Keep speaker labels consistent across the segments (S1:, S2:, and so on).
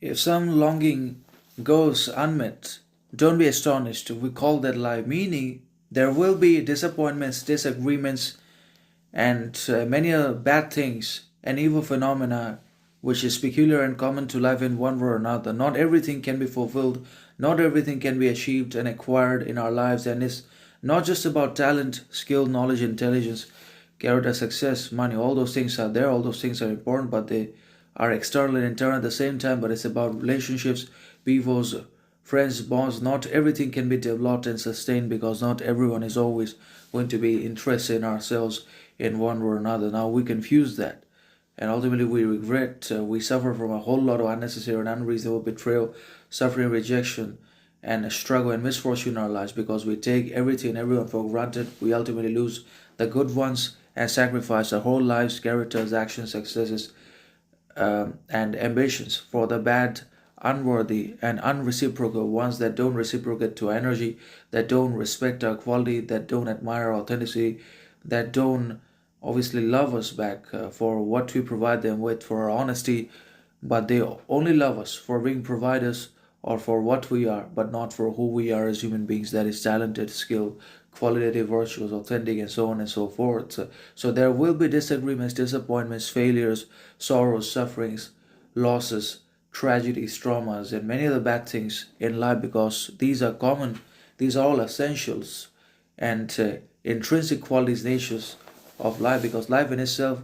S1: If some longing goes unmet, don't be astonished. We call that life. Meaning, there will be disappointments, disagreements, and many other bad things and evil phenomena which is peculiar and common to life in one way or another. Not everything can be fulfilled, not everything can be achieved and acquired in our lives, and it's not just about talent, skill, knowledge, intelligence, character, success, money. All those things are there, all those things are important, but they are external and internal at the same time. But it's about relationships, people's friends, bonds. Not everything can be developed and sustained because not everyone is always going to be interested in ourselves in one way or another. Now we confuse that, and ultimately we regret. We suffer from a whole lot of unnecessary and unreasonable betrayal, suffering, rejection, and struggle and misfortune in our lives because we take everything and everyone for granted. We ultimately lose the good ones and sacrifice our whole lives, characters, actions, successes, and ambitions for the bad, unworthy, and unreciprocal ones that don't reciprocate to our energy, that don't respect our quality, that don't admire our authenticity, that don't obviously love us back for what we provide them with, for our honesty, but they only love us for being providers or for what we are, but not for who we are as human beings. That is talented, skilled, qualitative, virtuous, authentic, and so on and so forth. So there will be disagreements, disappointments, failures, sorrows, sufferings, losses, tragedies, traumas, and many other bad things in life because these are common, these are all essentials and intrinsic qualities, natures of life, because life in itself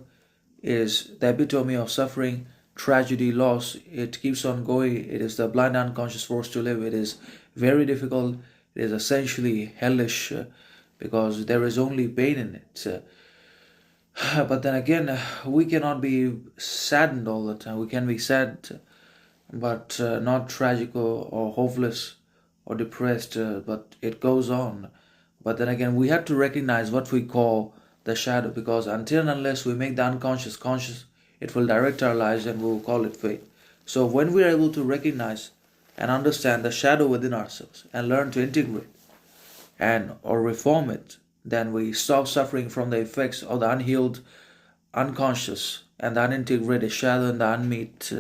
S1: is the epitome of suffering, tragedy, loss. It keeps on going. It is the blind, unconscious force to live. It is very difficult. It is essentially hellish because there is only pain in it. But then again, we cannot be saddened all the time. We can be sad, but not tragic or hopeless or depressed, but it goes on. But then again, we have to recognize what we call the shadow, because until and unless we make the unconscious conscious, it will direct our lives and we will call it fate. So when we are able to recognize and understand the shadow within ourselves and learn to integrate and or reform it, then we stop suffering from the effects of the unhealed, unconscious, and the unintegrated shadow and the unmet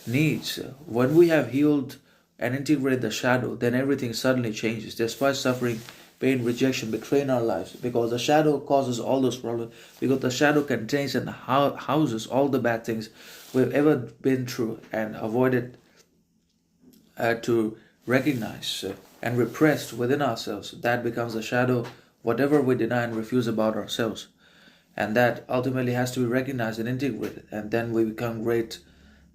S1: needs. When we have healed and integrated the shadow, then everything suddenly changes. Despite suffering, pain, rejection, betrayal in our lives, because the shadow causes all those problems, because the shadow contains and houses all the bad things we've ever been through and avoided to recognize and repressed within ourselves. That becomes the shadow, whatever we deny and refuse about ourselves. And that ultimately has to be recognized and integrated. And then we become great,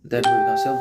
S1: then we become self